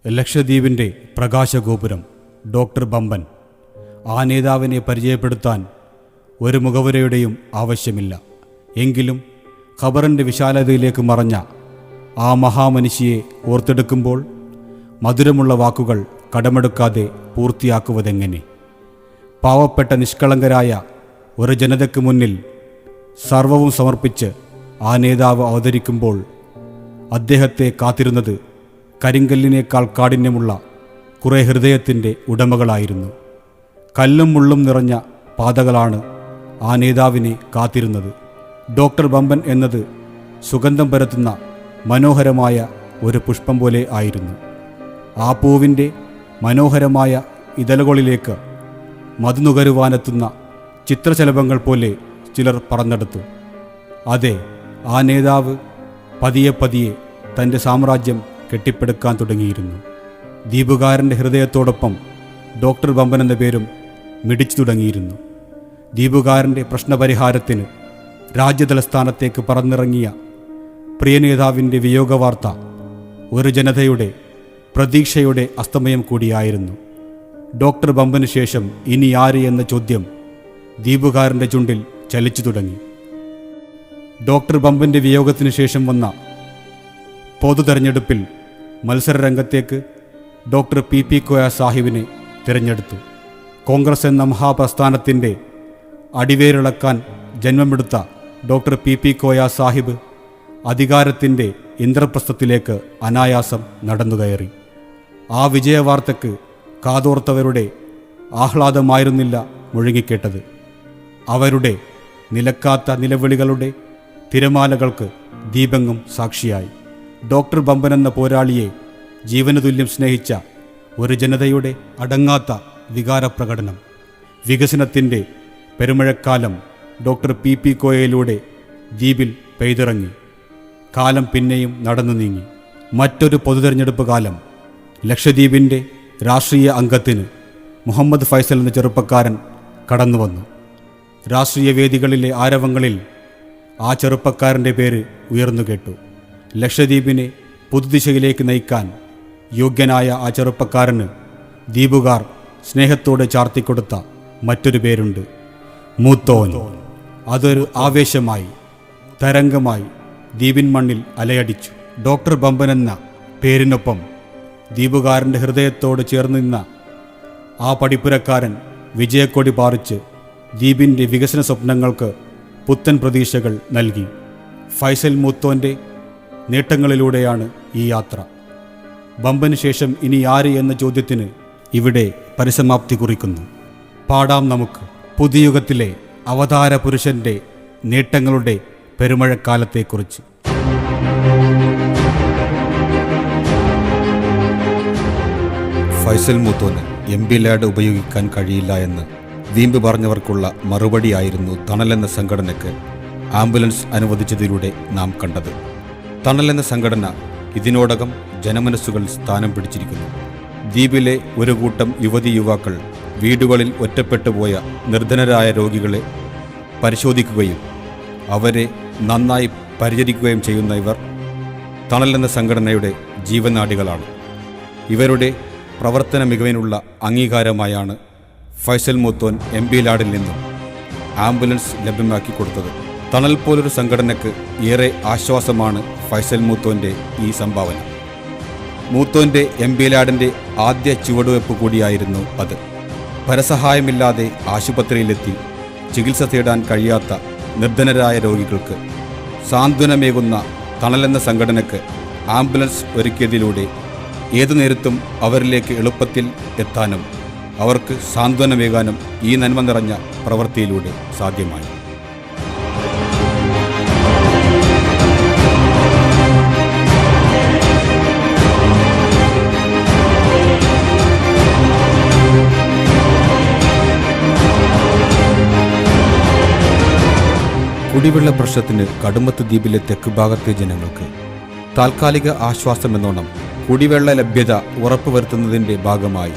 ലക്ഷദ്വീപിൻ്റെ പ്രകാശഗോപുരം doctor ബമ്പൻ. ആ നേതാവിനെ പരിചയപ്പെടുത്താൻ ഒരു മുഖവുരയുടെയും ആവശ്യമില്ല. എങ്കിലും ഖബറിൻ്റെ വിശാലതയിലേക്ക് മറഞ്ഞ ആ മഹാമനുഷ്യയെ ഓർത്തെടുക്കുമ്പോൾ മധുരമുള്ള വാക്കുകൾ കടമെടുക്കാതെ പൂർത്തിയാക്കുവതെങ്ങനെ? പാവപ്പെട്ട നിഷ്കളങ്കരായ ഒരു ജനതയ്ക്ക് മുന്നിൽ സർവവും സമർപ്പിച്ച് ആ നേതാവ് അവതരിക്കുമ്പോൾ അദ്ദേഹത്തെ കാത്തിരുന്നത് കരിങ്കല്ലിനേക്കാൾ കാഠിന്യമുള്ള കുറേ ഹൃദയത്തിൻ്റെ ഉടമകളായിരുന്നു. കല്ലും മുള്ളും നിറഞ്ഞ പാതകളാണ് ആ നേതാവിനെ കാത്തിരുന്നത്. ഡോക്ടർ ബമ്പൻ എന്നത് സുഗന്ധം പരത്തുന്ന മനോഹരമായ ഒരു പുഷ്പം പോലെ ആയിരുന്നു. ആ പൂവിൻ്റെ മനോഹരമായ ഇതളുകളിലേക്ക് മധുനുകരുവാനെത്തുന്ന ചിത്രശലഭങ്ങൾ പോലെ ചിലർ പറന്നെടുത്തു. അതെ, ആ നേതാവ് പതിയെ പതിയെ തൻ്റെ സാമ്രാജ്യം കെട്ടിപ്പടുക്കാൻ തുടങ്ങിയിരുന്നു. ദ്വീപുകാരൻ്റെ ഹൃദയത്തോടൊപ്പം ഡോക്ടർ ബമ്പൻ എന്ന പേരും മിടിച്ചു തുടങ്ങിയിരുന്നു. ദ്വീപുകാരൻ്റെ പ്രശ്നപരിഹാരത്തിന് രാജ്യതലസ്ഥാനത്തേക്ക് പറന്നിറങ്ങിയ പ്രിയ നേതാവിൻ്റെ വിയോഗവാർത്ത ഒരു ജനതയുടെ പ്രതീക്ഷയുടെ അസ്തമയം കൂടിയായിരുന്നു. ഡോക്ടർ ബമ്പന് ശേഷം ഇനി ആര് എന്ന ചോദ്യം ദ്വീപുകാരൻ്റെ ചുണ്ടിൽ ചലിച്ചു തുടങ്ങി. ഡോക്ടർ ബമ്പൻ്റെ വിയോഗത്തിന് ശേഷം വന്ന പൊതു തെരഞ്ഞെടുപ്പിൽ മത്സരരംഗത്തേക്ക് ഡോക്ടർ പി കോയ സാഹിബിനെ തിരഞ്ഞെടുത്തു. കോൺഗ്രസ് എന്ന മഹാപ്രസ്ഥാനത്തിൻ്റെ അടിവേരിളക്കാൻ ജന്മമെടുത്ത ഡോക്ടർ പി കോയ സാഹിബ് അധികാരത്തിൻ്റെ ഇന്ദ്രപ്രസ്ഥത്തിലേക്ക് അനായാസം നടന്നുകയറി. ആ വിജയവാർത്തയ്ക്ക് കാതോർത്തവരുടെ ആഹ്ലാദമായിരുന്നില്ല മുഴുകിക്കേട്ടത്. അവരുടെ നിലക്കാത്ത നിലവിളികളുടെ തിരമാലകൾക്ക് ദീപങ്ങും സാക്ഷിയായി. ഡോക്ടർ ബമ്പൻ എന്ന പോരാളിയെ ജീവനതുല്യം സ്നേഹിച്ച ഒരു ജനതയുടെ അടങ്ങാത്ത വികാരപ്രകടനം. വികസനത്തിൻ്റെ പെരുമഴക്കാലം ഡോക്ടർ പി കോയയിലൂടെ ദ്വീപിൽ പെയ്തിറങ്ങി. കാലം പിന്നെയും നടന്നു നീങ്ങി. മറ്റൊരു പൊതുതെരഞ്ഞെടുപ്പ് കാലം. ലക്ഷദ്വീപിൻ്റെ രാഷ്ട്രീയ അംഗത്തിന് മുഹമ്മദ് ഫൈസൽ എന്ന ചെറുപ്പക്കാരൻ കടന്നുവന്നു. രാഷ്ട്രീയ വേദികളിലെ ആരവങ്ങളിൽ ആ ചെറുപ്പക്കാരൻ്റെ പേര് ഉയർന്നു കേട്ടു. ലക്ഷദ്വീപിനെ പുതുദിശയിലേക്ക് നയിക്കാൻ യോഗ്യനായ ആ ചെറുപ്പക്കാരന് ദ്വീപുകാർ സ്നേഹത്തോടെ ചാർത്തിക്കൊടുത്ത മറ്റൊരു പേരുണ്ട്, മൂത്തോൻ. അതൊരു ആവേശമായി, തരംഗമായി ദ്വീപിൻ മണ്ണിൽ അലയടിച്ചു. ഡോക്ടർ ബമ്പൻ എന്ന പേരിനൊപ്പം ദ്വീപുകാരൻ്റെ ഹൃദയത്തോട് ചേർന്ന് നിന്ന ആ പടിപ്പുരക്കാരൻ വിജയക്കൊടി പാറിച്ച് ദ്വീപിൻ്റെ വികസന സ്വപ്നങ്ങൾക്ക് പുത്തൻ പ്രതീക്ഷകൾ നൽകി. ഫൈസൽ മൂത്തോൻ്റെ നേട്ടങ്ങളിലൂടെയാണ് ഈ യാത്ര. ബമ്പന് ശേഷം ഇനി ആര് എന്ന ചോദ്യത്തിന് ഇവിടെ പരിസമാപ്തി കുറിക്കുന്നു. പാടാം നമുക്ക് പുതുയുഗത്തിലെ അവതാര പുരുഷൻ്റെ നേട്ടങ്ങളുടെ പെരുമഴക്കാലത്തെക്കുറിച്ച്. ഫൈസൽ മൂത്തോന് MP ലാഡ് ഉപയോഗിക്കാൻ കഴിയില്ല എന്ന് വീമ്പ് പറഞ്ഞവർക്കുള്ള മറുപടിയായിരുന്നു തണലെന്ന സംഘടനയ്ക്ക് ആംബുലൻസ് അനുവദിച്ചതിലൂടെ നാം കണ്ടത്. തണലെന്ന സംഘടന ഇതിനോടകം ജനമനസ്സുകളിൽ സ്ഥാനം പിടിച്ചിരിക്കുന്നു. ദ്വീപിലെ ഒരു കൂട്ടം യുവതി യുവാക്കൾ വീടുകളിൽ ഒറ്റപ്പെട്ടുപോയ നിർധനരായ രോഗികളെ പരിശോധിക്കുകയും അവരെ നന്നായി പരിചരിക്കുകയും ചെയ്യുന്ന ഇവർ തണലെന്ന സംഘടനയുടെ ജീവനാഡികളാണ്. ഇവരുടെ പ്രവർത്തന മികവിനുള്ള അംഗീകാരമായാണ് ഫൈസൽ മൂത്തോൻ MP ലാഡിൽ നിന്നും ആംബുലൻസ് ലഭ്യമാക്കി കൊടുത്തത്. തണൽ പോലൊരു സംഘടനയ്ക്ക് ഏറെ ആശ്വാസമാണ് ഫൈസൽ മൂത്തോൻ്റെ ഈ സംഭാവന. മൂത്തോൻ്റെ MP ലാഡിൻ്റെ ആദ്യ ചുവടുവെപ്പ് കൂടിയായിരുന്നു അത്. പരസഹായമില്ലാതെ ആശുപത്രിയിലെത്തി ചികിത്സ തേടാൻ കഴിയാത്ത നിർധനരായ രോഗികൾക്ക് സാന്ത്വനമേകുന്ന തണലെന്ന സംഘടനയ്ക്ക് ആംബുലൻസ് ഒരുക്കിയതിലൂടെ ഏതു നേരത്തും അവരിലേക്ക് എളുപ്പത്തിൽ എത്താനും അവർക്ക് സാന്ത്വനമേകാനും ഈ നന്മ നിറഞ്ഞ പ്രവൃത്തിയിലൂടെ സാധ്യമായി. കുടിവെള്ള പ്രശ്നത്തിന് കടുമത്ത് ദ്വീപിലെ തെക്ക് ഭാഗത്തെ ജനങ്ങൾക്ക് താൽക്കാലിക ആശ്വാസമെന്നോണം കുടിവെള്ള ലഭ്യത ഉറപ്പുവരുത്തുന്നതിൻ്റെ ഭാഗമായി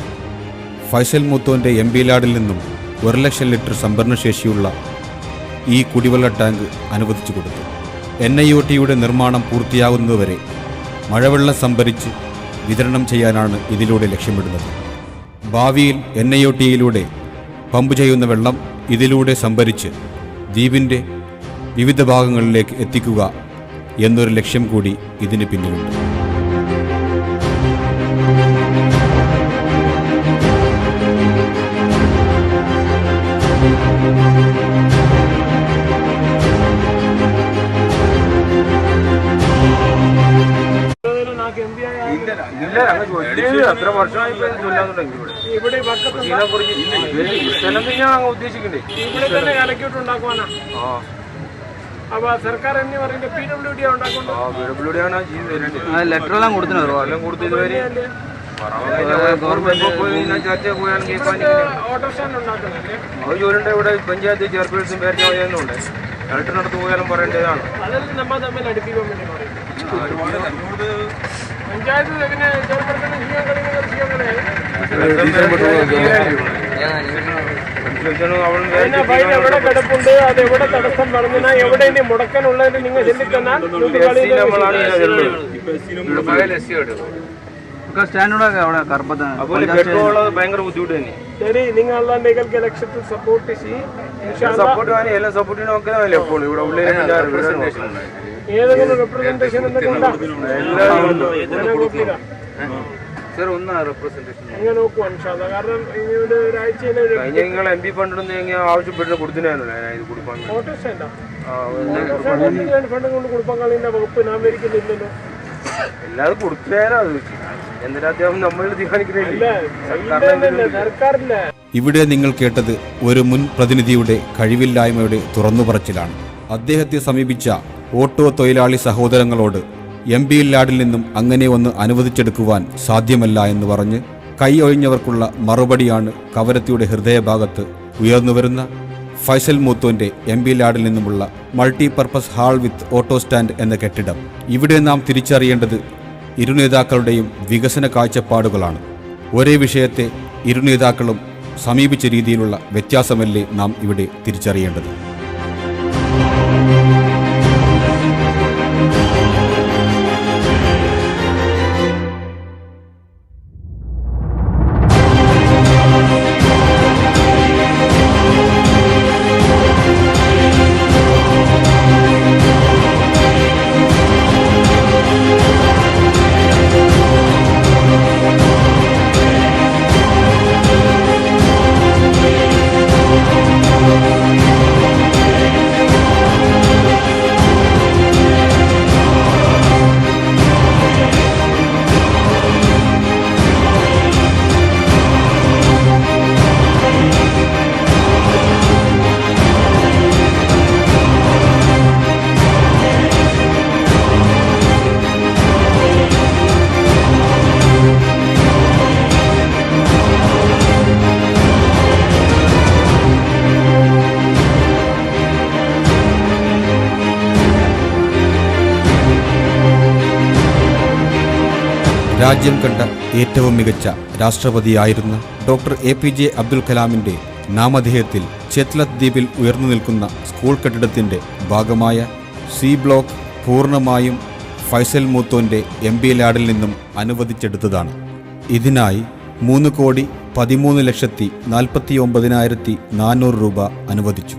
ഫൈസൽ മൂത്തോൻ്റെ MP ലാഡിൽ നിന്നും 1 ലക്ഷം ലിറ്റർ സംഭരണശേഷിയുള്ള ഈ കുടിവെള്ള ടാങ്ക് അനുവദിച്ചു കൊടുത്തു. NIOTയുടെ നിർമ്മാണം പൂർത്തിയാകുന്നതുവരെ മഴവെള്ളം സംഭരിച്ച് വിതരണം ചെയ്യാനാണ് ഇതിലൂടെ ലക്ഷ്യമിടുന്നത്. ഭാവിയിൽ NIOTയിലൂടെ പമ്പ് ചെയ്യുന്ന വെള്ളം ഇതിലൂടെ സംഭരിച്ച് ദ്വീപിൻ്റെ വിവിധ ഭാഗങ്ങളിലേക്ക് എത്തിക്കുക എന്നൊരു ലക്ഷ്യം കൂടി ഇതിന് പിന്നിലുണ്ട്. അത്ര വർഷമായി ഇവിടെ ഉദ്ദേശിക്കണ്ടേ ഇവിടെ തന്നെ കലക്കൂട്ട് ഉണ്ടാക്കുവാനാ. അപ്പൊ സർക്കാർ എന്ന് പറയുന്നത് PWD ഉണ്ടാക്കുന്നത് ലെറ്റർ എല്ലാം കൊടുത്തിനോ എല്ലാം കൊടുത്തത് ഓട്ടോ സ്റ്റാൻഡ് ഉണ്ടാക്കുന്നില്ലേ? അത് ജോലിയുടെ ഇവിടെ പഞ്ചായത്ത് ചെയർപേഴ്സും പേരുണ്ട്. കളക്ടറിനടുത്ത് പോയാലും പറയേണ്ടതാണ്. അതെല്ലാം നമ്മൾ തമ്മിൽ അടുപ്പിക്കാൻ വേണ്ടി പറയും. പഞ്ചായത്ത് എങ്ങനെ ചെയർപേഴ്സിനെ ചെയ്യാൻ കഴിയുന്നത് ചെയ്യാൻ കഴിയും. എവിടെ കിടപ്പുണ്ട്, അത് എവിടെ തടസ്സം പറഞ്ഞാൽ എവിടെ ഇനി മുടക്കാനുള്ളതിന് നിങ്ങൾ ചെല്ലിത്തന്നാൽ ഭയങ്കര ബുദ്ധിമുട്ട് തന്നെ. ശരി, നിങ്ങൾ ഇലക്ഷത്തിൽ സപ്പോർട്ട് ചെയ്യും. എല്ലാം സപ്പോർട്ട് നോക്കാനല്ലേ എപ്പോഴും ഇവിടെ ഉള്ളിൽ ഏതെങ്കിലും റെപ്രസെന്റേഷൻ എന്തെങ്കിലും നിങ്ങൾ MP ഫണ്ട് ആവശ്യപ്പെട്ട് കൊടുത്തിനാണല്ലോ ഇത് കൊടുക്കാൻ ഫണ്ട് കൊണ്ട് കൊടുക്കാൻ കളിന്റെ വകുപ്പ് നാം വരിക്കുന്നില്ലല്ലോ. എല്ലാതും കൊടുത്തേരാ എന്തിനാ നമ്മൾ തീരുമാനിക്കുന്നില്ല, സർക്കാരില്ല. ഇവിടെ നിങ്ങൾ കേട്ടത് ഒരു മുൻ പ്രതിനിധിയുടെ കഴിവില്ലായ്മയുടെ തുറന്നുപറച്ചിലാണ്. അദ്ദേഹത്തെ സമീപിച്ച ഓട്ടോ തൊഴിലാളി സഹോദരങ്ങളോട് MP ലാഡിൽ നിന്നും അങ്ങനെ ഒന്ന് അനുവദിച്ചെടുക്കുവാൻ സാധ്യമല്ല എന്ന് പറഞ്ഞ് കൈ ഒഴിഞ്ഞവർക്കുള്ള മറുപടിയാണ് കവരത്തിയുടെ ഹൃദയഭാഗത്ത് ഉയർന്നുവരുന്ന ഫൈസൽ മൂത്തോന്റെ MP ലാഡിൽ നിന്നുമുള്ള മൾട്ടിപർപ്പസ് ഹാൾ വിത്ത് ഓട്ടോ സ്റ്റാൻഡ് എന്ന കെട്ടിടം. ഇവിടെ നാം തിരിച്ചറിയേണ്ടത് ഇരു നേതാക്കളുടെയും വികസന കാഴ്ചപ്പാടുകളാണ്. ഒരേ വിഷയത്തെ ഇരു നേതാക്കളും സമീപിച്ച രീതിയിലുള്ള വ്യത്യാസമല്ലേ നാം ഇവിടെ തിരിച്ചറിയേണ്ടത്. രാജ്യം കണ്ട ഏറ്റവും മികച്ച രാഷ്ട്രപതിയായിരുന്ന ഡോക്ടർ APJ അബ്ദുൽ കലാമിൻ്റെ നാമധേയത്തിൽ ചെത്ലത്ത് ദ്വീപിൽ ഉയർന്നു നിൽക്കുന്ന സ്കൂൾ കെട്ടിടത്തിൻ്റെ ഭാഗമായ C ബ്ലോക്ക് പൂർണ്ണമായും ഫൈസൽ മൂത്തോൻ്റെ MP ലാഡിൽ നിന്നും അനുവദിച്ചെടുത്തതാണ്. ഇതിനായി 3,13,49,400 രൂപ അനുവദിച്ചു.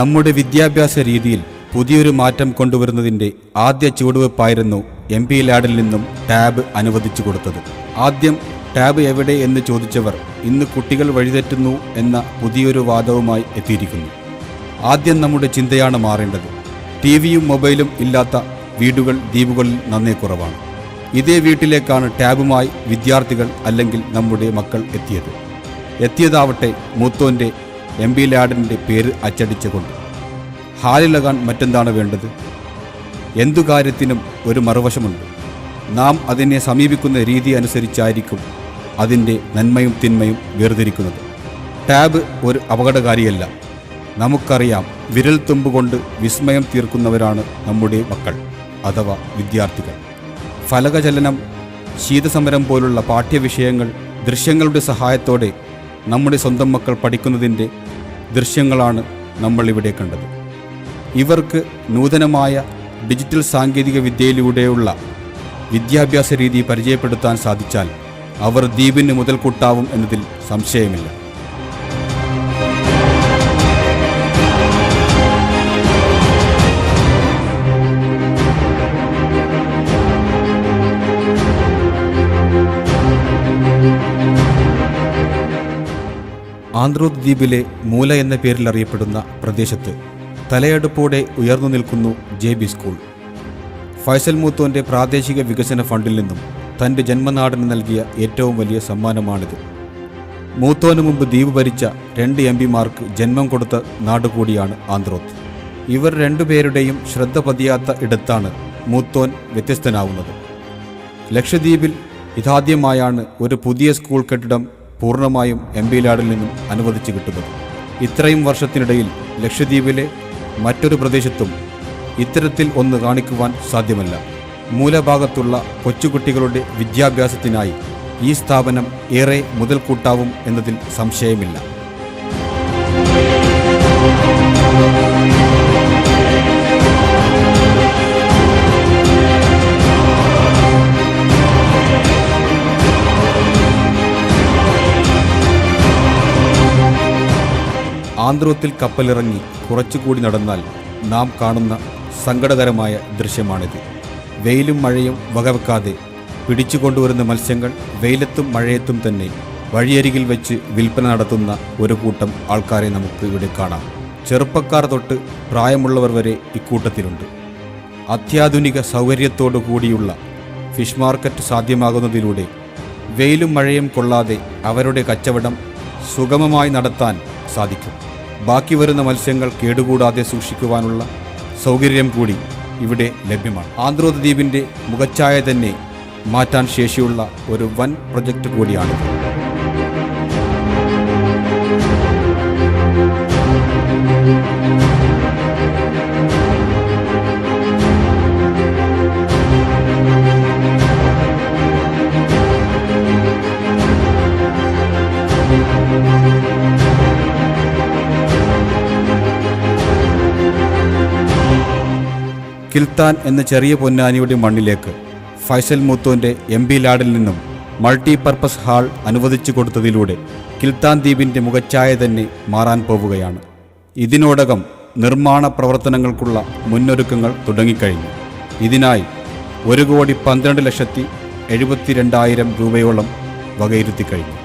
നമ്മുടെ വിദ്യാഭ്യാസ രീതിയിൽ പുതിയൊരു മാറ്റം കൊണ്ടുവരുന്നതിൻ്റെ ആദ്യ ചുവടുവെപ്പായിരുന്നു MP ലാഡിൽ നിന്നും ടാബ് അനുവദിച്ചു കൊടുത്തത്. ആദ്യം ടാബ് എവിടെ എന്ന് ചോദിച്ചവർ ഇന്ന് കുട്ടികൾ വഴിതെറ്റുന്നു എന്ന പുതിയൊരു വാദവുമായി എത്തിയിരിക്കുന്നു. ആദ്യം നമ്മുടെ ചിന്തയാണ് മാറേണ്ടത്. TVയും മൊബൈലും ഇല്ലാത്ത വീടുകൾ ദ്വീപുകളിൽ നന്നേ കുറവാണ്. ഇതേ വീട്ടിലേക്കാണ് ടാബുമായി വിദ്യാർത്ഥികൾ അല്ലെങ്കിൽ നമ്മുടെ മക്കൾ എത്തിയതാവട്ടെ മൂത്തോൻ്റെ MP ലാഡിൻ്റെ പേര് അച്ചടിച്ചുകൊണ്ട്. ഹാലിളകാൻ മറ്റെന്താണ് വേണ്ടത്? എന്തു കാര്യത്തിനും ഒരു മറുവശമുണ്ട്. നാം അതിനെ സമീപിക്കുന്ന രീതി അനുസരിച്ചായിരിക്കും അതിൻ്റെ നന്മയും തിന്മയും വേർതിരിക്കുന്നത്. ടാബ് ഒരു അപകടകാരിയല്ല. നമുക്കറിയാം, വിരൽ തുമ്പ് കൊണ്ട് വിസ്മയം തീർക്കുന്നവരാണ് നമ്മുടെ മക്കൾ അഥവാ വിദ്യാർത്ഥികൾ. ഫലകചലനം, ശീതസമരം പോലുള്ള പാഠ്യവിഷയങ്ങൾ ദൃശ്യങ്ങളുടെ സഹായത്തോടെ നമ്മുടെ സ്വന്തം മക്കൾ പഠിക്കുന്നതിൻ്റെ ദൃശ്യങ്ങളാണ് നമ്മളിവിടെ കണ്ടത്. ഇവർക്ക് നൂതനമായ ഡിജിറ്റൽ സാങ്കേതിക വിദ്യയിലൂടെയുള്ള വിദ്യാഭ്യാസ രീതി പരിചയപ്പെടുത്താൻ സാധിച്ചാൽ അവർ ദ്വീപിന് മുതൽക്കൂട്ടാവും എന്നതിൽ സംശയമില്ല. ആന്ത്രോത്ത് ദ്വീപിലെ മൂല എന്ന പേരിൽ അറിയപ്പെടുന്ന പ്രദേശത്ത് തലയെടുപ്പോടെ ഉയർന്നു നിൽക്കുന്നു JB സ്കൂൾ. ഫൈസൽ മൂത്തോൻ്റെ പ്രാദേശിക വികസന ഫണ്ടിൽ നിന്നും തൻ്റെ ജന്മനാടിന് നൽകിയ ഏറ്റവും വലിയ സമ്മാനമാണിത്. മൂത്തോന് മുമ്പ് ദ്വീപ് ഭരിച്ച 2 MPമാർക്ക് ജന്മം കൊടുത്ത നാടുകൂടിയാണ് ആന്ത്രോത്ത്. ഇവർ രണ്ടുപേരുടെയും ശ്രദ്ധ പതിയാത്ത ഇടത്താണ് മൂത്തോൻ വ്യത്യസ്തനാവുന്നത്. ലക്ഷദ്വീപിൽ ഇതാദ്യമായാണ് ഒരു പുതിയ സ്കൂൾ കെട്ടിടം പൂർണ്ണമായും എംപിലാഡിൽ നിന്നും അനുവദിച്ചു കിട്ടുന്നത്. ഇത്രയും വർഷത്തിനിടയിൽ ലക്ഷദ്വീപിലെ മറ്റൊരു പ്രദേശത്തും ഇത്തരത്തിൽ ഒന്ന് കാണിക്കുവാൻ സാധ്യമല്ല. മൂലഭാഗത്തുള്ള കൊച്ചുകുട്ടികളുടെ വിദ്യാഭ്യാസത്തിനായി ഈ സ്ഥാപനം ഏറെ മുതൽക്കൂട്ടാവും എന്നതിൽ സംശയമില്ല. ആന്ത്രോത്തിൽ കപ്പലിറങ്ങി കുറച്ചുകൂടി നടന്നാൽ നാം കാണുന്ന സങ്കടകരമായ ദൃശ്യമാണിത്. വെയിലും മഴയും വകവെക്കാതെ പിടിച്ചുകൊണ്ടുവരുന്ന മത്സ്യങ്ങൾ വെയിലത്തും മഴയത്തും തന്നെ വഴിയരികിൽ വെച്ച് വിൽപ്പന നടത്തുന്ന ഒരു കൂട്ടം ആൾക്കാരെ നമുക്ക് ഇവിടെ കാണാം. ചെറുപ്പക്കാർ തൊട്ട് പ്രായമുള്ളവർ വരെ ഇക്കൂട്ടത്തിലുണ്ട്. അത്യാധുനിക സൗകര്യത്തോടു കൂടിയുള്ള ഫിഷ് മാർക്കറ്റ് സാധ്യമാകുന്നതിലൂടെ വെയിലും മഴയും കൊള്ളാതെ അവരുടെ കച്ചവടം സുഗമമായി നടത്താൻ സാധിക്കും. ബാക്കി വരുന്ന മത്സ്യങ്ങൾ കേടുകൂടാതെ സൂക്ഷിക്കുവാനുള്ള സൗകര്യം കൂടി ഇവിടെ ലഭ്യമാണ്. ആന്ത്രോത്ത് ദ്വീപിൻ്റെ മുഖച്ഛായ തന്നെ മാറ്റാൻ ശേഷിയുള്ള ഒരു വൻ പ്രൊജക്റ്റ് കൂടിയാണിത്. കിൽത്താൻ എന്ന ചെറിയ പൊന്നാനിയുടെ മണ്ണിലേക്ക് ഫൈസൽ മൂത്തോൻ്റെ എംപിലാഡിൽ നിന്നും മൾട്ടിപർപ്പസ് ഹാൾ അനുവദിച്ചു കൊടുത്തതിലൂടെ കിൽത്താൻ ദ്വീപിൻ്റെ മുഖച്ഛായ തന്നെ മാറാൻ പോവുകയാണ്. ഇതിനോടകം നിർമ്മാണ പ്രവർത്തനങ്ങൾക്കുള്ള മുന്നൊരുക്കങ്ങൾ തുടങ്ങിക്കഴിഞ്ഞു. ഇതിനായി 1,12,72,000 രൂപയോളം വകയിരുത്തി കഴിഞ്ഞു.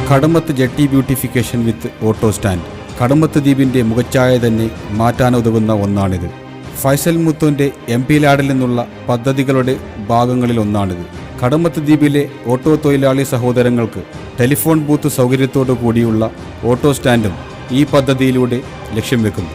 Kadmat jetty beautification with auto stand Kadmat ദ്വീപിൻ്റെ മുഖച്ഛായ തന്നെ മാറ്റാനുതകുന്ന ഒന്നാണിത്. ഫൈസൽ മൂത്തോൻ്റെ എംപിലാഡിൽ നിന്നുള്ള പദ്ധതികളുടെ ഭാഗങ്ങളിലൊന്നാണിത്. കടമത്ത് ദ്വീപിലെ ഓട്ടോ തൊഴിലാളി സഹോദരങ്ങൾക്ക് ടെലിഫോൺ ബൂത്ത് സൗകര്യത്തോടു കൂടിയുള്ള ഓട്ടോ സ്റ്റാൻഡും ഈ പദ്ധതിയിലൂടെ ലക്ഷ്യം വെക്കുന്നു.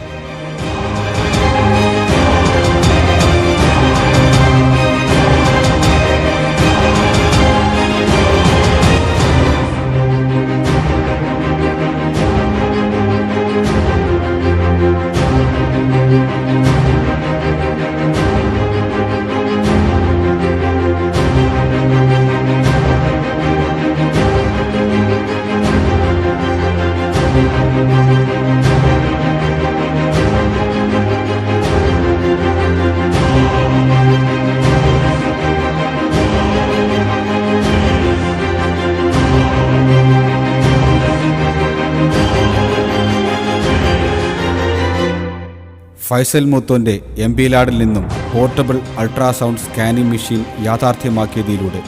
ഫൈസൽ മൂത്തോൻ്റെ എംപിലാഡിൽ നിന്നും പോർട്ടബിൾ അൾട്രാസൗണ്ട് സ്കാനിംഗ് മെഷീൻ യാഥാർത്ഥ്യമാക്കിയതിലൂടെ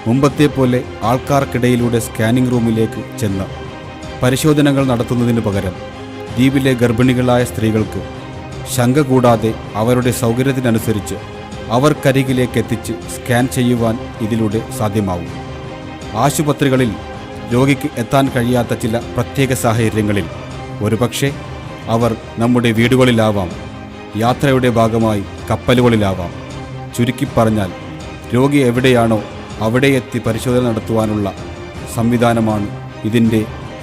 മുമ്പത്തെ പോലെ ആൾക്കാർക്കിടയിലൂടെ സ്കാനിംഗ് റൂമിലേക്ക് ചെന്ന് പരിശോധനകൾ നടത്തുന്നതിനു പകരം ദ്വീപിലെ ഗർഭിണികളായ സ്ത്രീകൾക്ക് ശങ്ക കൂടാതെ അവരുടെ സൗകര്യത്തിനനുസരിച്ച് അവർക്കരികിലേക്ക് എത്തിച്ച് സ്കാൻ ചെയ്യുവാൻ ഇതിലൂടെ സാധ്യമാവും. ആശുപത്രികളിൽ രോഗിക്ക് എത്താൻ കഴിയാത്ത ചില പ്രത്യേക സാഹചര്യങ്ങളിൽ ഒരുപക്ഷെ അവർ നമ്മുടെ വീടുകളിലാവാം, യാത്രയുടെ ഭാഗമായി കപ്പലുകളിലാവാം. ചുരുക്കി പറഞ്ഞാൽ രോഗി എവിടെയാണോ അവിടെ എത്തി പരിശോധന നടത്തുവാനുള്ള സംവിധാനമാണ് ഇതിൻ്റെ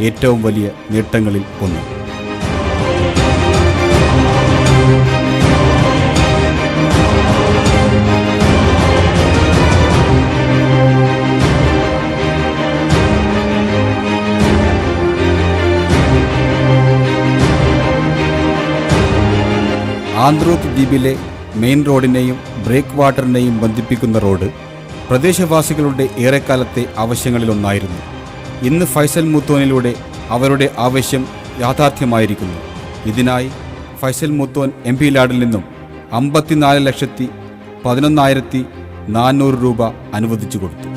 ഏറ്റവും വലിയ നേട്ടങ്ങളിൽ ഒന്ന്. ആന്ത്രോത്ത് ദ്വീപിലെ മെയിൻ റോഡിനെയും ബ്രേക്ക് വാട്ടറിനെയും ബന്ധിപ്പിക്കുന്ന റോഡ് പ്രദേശവാസികളുടെ ഏറെക്കാലത്തെ ആവശ്യങ്ങളിലൊന്നായിരുന്നു. ഇന്ന് ഫൈസൽ മൂത്തോനിലൂടെ അവരുടെ ആവശ്യം യാഥാർത്ഥ്യമായിരിക്കുന്നു. ഇതിനായി ഫൈസൽ മൂത്തോൻ എംപിലാഡിൽ നിന്നും 54,11,400 രൂപ അനുവദിച്ചു കൊടുത്തു.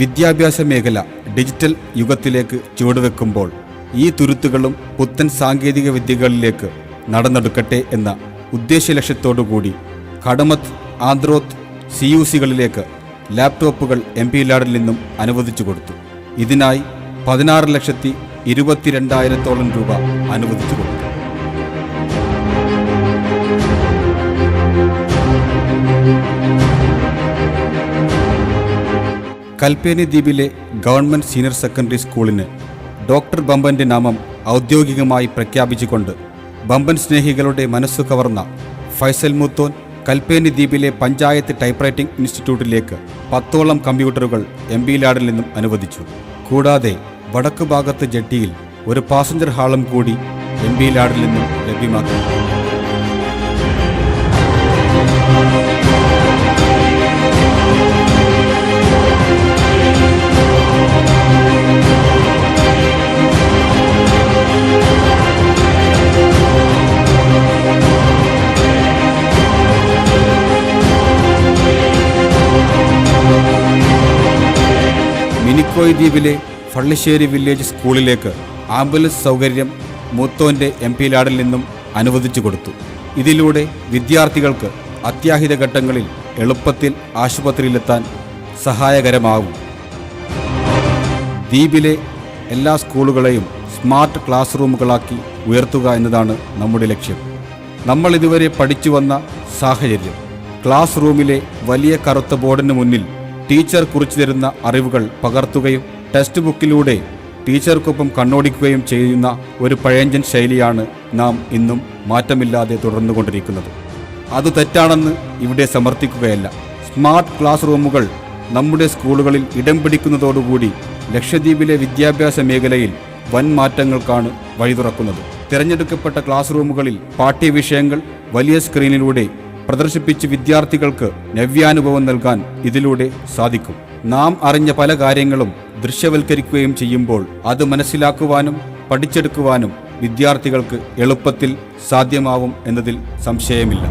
വിദ്യാഭ്യാസ മേഖല ഡിജിറ്റൽ യുഗത്തിലേക്ക് ചുവടുവെക്കുമ്പോൾ ഈ തുരുത്തുകളും പുത്തൻ സാങ്കേതിക വിദ്യകളിലേക്ക് നടന്നെടുക്കട്ടെ എന്ന ഉദ്ദേശ്യലക്ഷ്യത്തോടുകൂടി കടമത്ത്, ആന്ത്രോത്ത് CUCകളിലേക്ക് ലാപ്ടോപ്പുകൾ എംപിലാഡിൽ നിന്നും അനുവദിച്ചു കൊടുത്തു. ഇതിനായി 16,22,000 രൂപ അനുവദിച്ചു കൊടുത്തു. കൽപ്പേനി ദ്വീപിലെ ഗവൺമെൻറ് സീനിയർ സെക്കൻഡറി സ്കൂളിന് ഡോക്ടർ ബമ്പൻ്റെ നാമം ഔദ്യോഗികമായി പ്രഖ്യാപിച്ചുകൊണ്ട് ബമ്പൻ സ്നേഹികളുടെ മനസ്സു കവർന്ന ഫൈസൽ മൂത്തോൻ കൽപ്പേനി ദ്വീപിലെ പഞ്ചായത്ത് ടൈപ്പ്റൈറ്റിംഗ് ഇൻസ്റ്റിറ്റ്യൂട്ടിലേക്ക് 10ഓളം കമ്പ്യൂട്ടറുകൾ എംപിലാഡിൽ നിന്നും അനുവദിച്ചു. കൂടാതെ വടക്കു ഭാഗത്ത് ജെട്ടിയിൽ ഒരു പാസഞ്ചർ ഹാളും കൂടി എംപിലാഡിൽ നിന്നും ലഭ്യമാക്കി. മിനിക്കോയ് ദ്വീപിലെ ഫള്ളിശ്ശേരി വില്ലേജ് സ്കൂളിലേക്ക് ആംബുലൻസ് സൗകര്യം മൂത്തോൻ്റെ എംപിലാഡിൽ നിന്നും അനുവദിച്ചു കൊടുത്തു. ഇതിലൂടെ വിദ്യാർത്ഥികൾക്ക് അത്യാഹിത ഘട്ടങ്ങളിൽ എളുപ്പത്തിൽ ആശുപത്രിയിലെത്താൻ സഹായകരമാകും. ദ്വീപിലെ എല്ലാ സ്കൂളുകളെയും സ്മാർട്ട് ക്ലാസ് റൂമുകളാക്കി ഉയർത്തുക എന്നതാണ് നമ്മുടെ ലക്ഷ്യം. നമ്മൾ ഇതുവരെ പഠിച്ചു വന്ന സാഹചര്യം, ക്ലാസ് റൂമിലെ വലിയ കറുത്ത ബോർഡിന് മുന്നിൽ ടീച്ചർ കുറിച്ചു തരുന്ന അറിവുകൾ പകർത്തുകയും ടെക്സ്റ്റ് ബുക്കിലൂടെ ടീച്ചർക്കൊപ്പം കണ്ണോടിക്കുകയും ചെയ്യുന്ന ഒരു പഴയഞ്ചൻ ശൈലിയാണ് നാം ഇന്നും മാറ്റമില്ലാതെ തുടർന്നുകൊണ്ടിരിക്കുന്നത്. അത് തെറ്റാണെന്ന് ഇവിടെ സമർത്ഥിക്കുകയല്ല. സ്മാർട്ട് ക്ലാസ് റൂമുകൾ നമ്മുടെ സ്കൂളുകളിൽ ഇടം പിടിക്കുന്നതോടുകൂടി ലക്ഷദ്വീപിലെ വിദ്യാഭ്യാസ മേഖലയിൽ വൻ മാറ്റങ്ങൾക്കാണ് വഴി തുറക്കുന്നത്. തിരഞ്ഞെടുക്കപ്പെട്ട ക്ലാസ് റൂമുകളിൽ പാഠ്യവിഷയങ്ങൾ വലിയ സ്ക്രീനിലൂടെ പ്രദർശിപ്പിച്ച് വിദ്യാർത്ഥികൾക്ക് നവ്യാനുഭവം നൽകാൻ ഇതിലൂടെ സാധിക്കും. നാം അറിഞ്ഞ പല കാര്യങ്ങളും ദൃശ്യവൽക്കരിക്കുകയും ചെയ്യുമ്പോൾ അത് മനസ്സിലാക്കുവാനും പഠിച്ചെടുക്കുവാനും വിദ്യാർത്ഥികൾക്ക് എളുപ്പത്തിൽ സാധ്യമാവും എന്നതിൽ സംശയമില്ല.